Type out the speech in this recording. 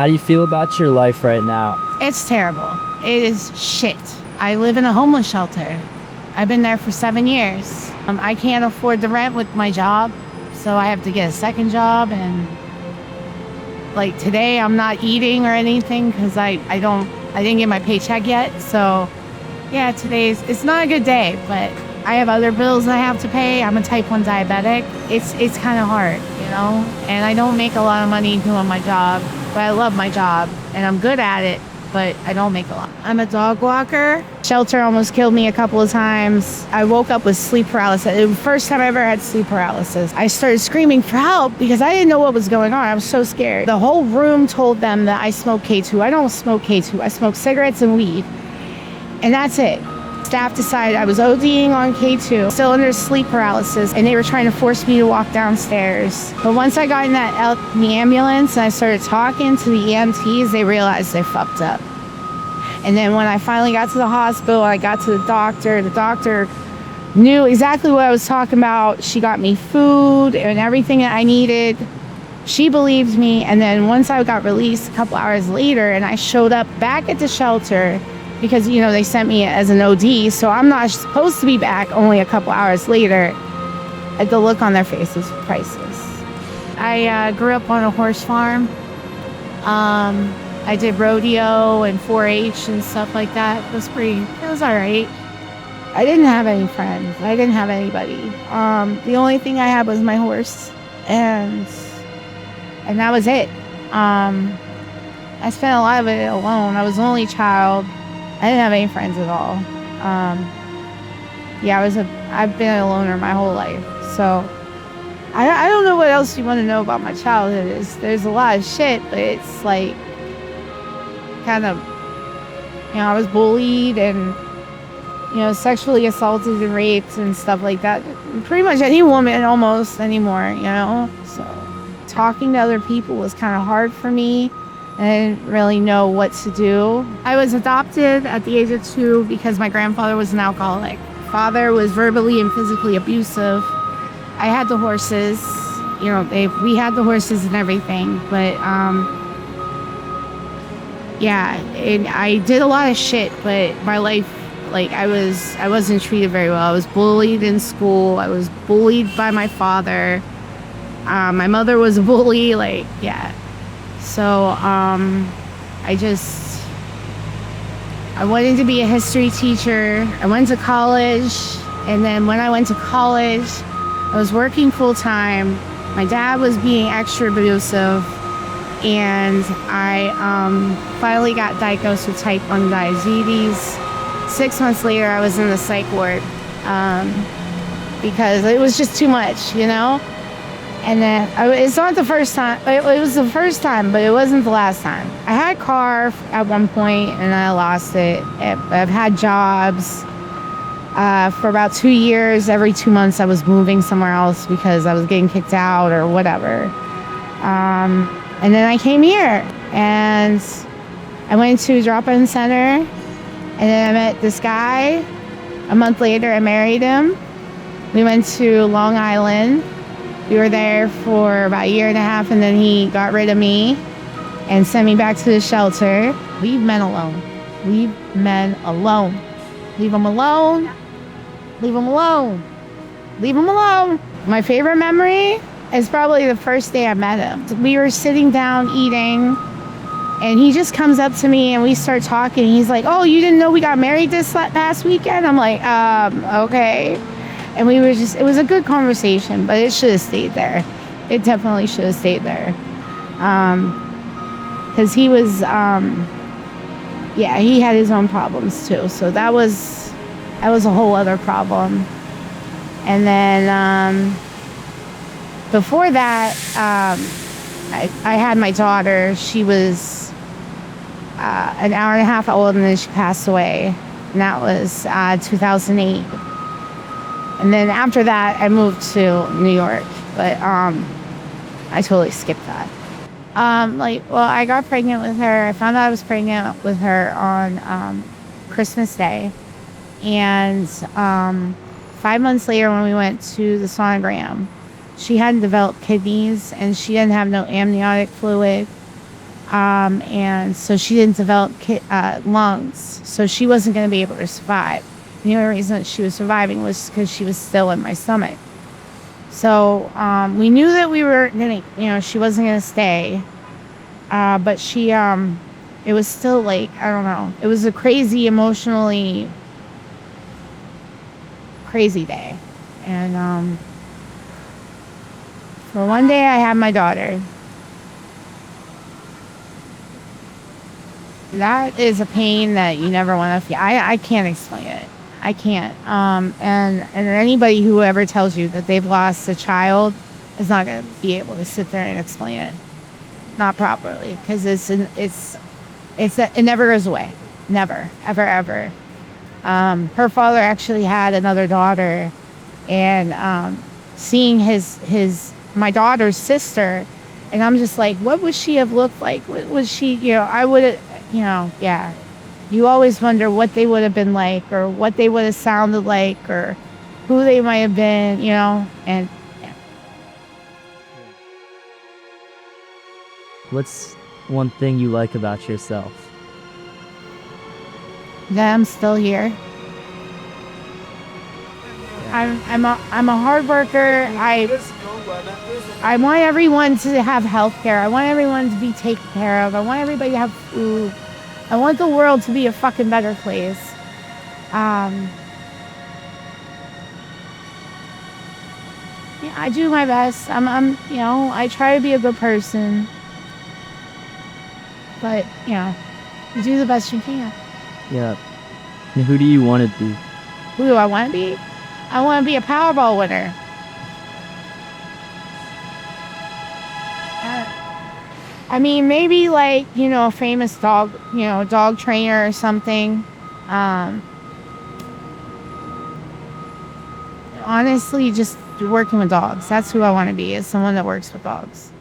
How do you feel about your life right now? It's terrible. It is shit. I live in a homeless shelter. I've been there for 7 years. I can't afford the rent with my job, so I have to get a second job. And like today, I'm not eating or anything because I didn't get my paycheck yet. So yeah, it's not a good day, but I have other bills I have to pay. I'm a type 1 diabetic. It's kind of hard, and I don't make a lot of money doing my job, but I love my job and I'm good at it, but I don't make a lot. I'm a dog walker. Shelter almost killed me a couple of times. I woke up with sleep paralysis. It was the first time I ever had sleep paralysis. I started screaming for help because I didn't know what was going on. I was so scared. The whole room told them that I smoke K2. I don't smoke K2. I smoke cigarettes and weed. And that's it. Staff decided I was ODing on K2, still under sleep paralysis, and they were trying to force me to walk downstairs. But once I got in the ambulance and I started talking to the EMTs, they realized they fucked up. And then when I finally got to the hospital, I got to the doctor knew exactly what I was talking about. She got me food and everything that I needed. She believed me, and then once I got released a couple hours later and I showed up back at the shelter, because, they sent me as an OD, so I'm not supposed to be back only a couple hours later. The look on their face was priceless. I grew up on a horse farm. I did rodeo and 4-H and stuff like that. It was all right. I didn't have any friends. I didn't have anybody. The only thing I had was my horse, and that was it. I spent a lot of it alone. I was the only child. I didn't have any friends at all. I've been a loner my whole life. So I don't know what else you want to know about my childhood. There's a lot of shit, but it's like kind of, I was bullied and, sexually assaulted and raped and stuff like that. Pretty much any woman almost anymore, So talking to other people was kind of hard for me. I didn't really know what to do. I was adopted at the age of 2 because my grandfather was an alcoholic. Father was verbally and physically abusive. I had the horses, we had the horses and everything, but and I did a lot of shit, but my life, I wasn't treated very well. I was bullied in school. I was bullied by my father. My mother was a bully, So, I wanted to be a history teacher. I went to college, and then when I went to college, I was working full time. My dad was being extra abusive, and I finally got diagnosed with type 1 diabetes. 6 months later, I was in the psych ward because it was just too much, And then it's not the first time. It was the first time, but it wasn't the last time. I had a car at one point, and I lost it. I've had jobs for about 2 years. Every 2 months, I was moving somewhere else because I was getting kicked out or whatever. And then I came here, and I went to a drop-in center, and then I met this guy. A month later, I married him. We went to Long Island. We were there for about a year and a half, and then he got rid of me and sent me back to the shelter. Leave men alone. Leave men alone. Leave them alone. Leave them alone. Leave them alone. My favorite memory is probably the first day I met him. We were sitting down eating, and he just comes up to me, and we start talking. He's like, "Oh, you didn't know we got married this past weekend?" I'm like, okay. And it was a good conversation, but it should have stayed there. It definitely should have stayed there. Because he was, he had his own problems too. So that was a whole other problem. And then before that, I had my daughter. She was an hour and a half old, and then she passed away. And that was 2008. And then after that, I moved to New York, but I totally skipped that. I got pregnant with her. I found out I was pregnant with her on Christmas Day. And 5 months later, when we went to the sonogram, she hadn't developed kidneys, and she didn't have no amniotic fluid. And so she didn't develop lungs, so she wasn't going to be able to survive. The only reason that she was surviving was because she was still in my stomach. So we knew that we were gonna, she wasn't gonna stay, but she, it was still like, I don't know, it was a crazy, emotionally crazy day. And for one day I had my daughter. That is a pain that you never want to feel. I can't explain it. I can't. And anybody who ever tells you that they've lost a child is not going to be able to sit there and explain it, not properly, because it never goes away, never, ever, ever. Her father actually had another daughter, and seeing my daughter's sister, and I'm just like, what would she have looked like? What was she? I would have, yeah. You always wonder what they would have been like, or what they would have sounded like, or who they might have been, and yeah. What's one thing you like about yourself? That I'm still here. I'm a hard worker. I want everyone to have health care. I want everyone to be taken care of. I want everybody to have food. I want the world to be a fucking better place. Yeah, I do my best. I try to be a good person. But, you do the best you can. Yeah. And who do you want to be? Who do I want to be? I want to be a Powerball winner. Maybe like, a famous dog, dog trainer or something. Honestly, just working with dogs. That's who I want to be, is someone that works with dogs.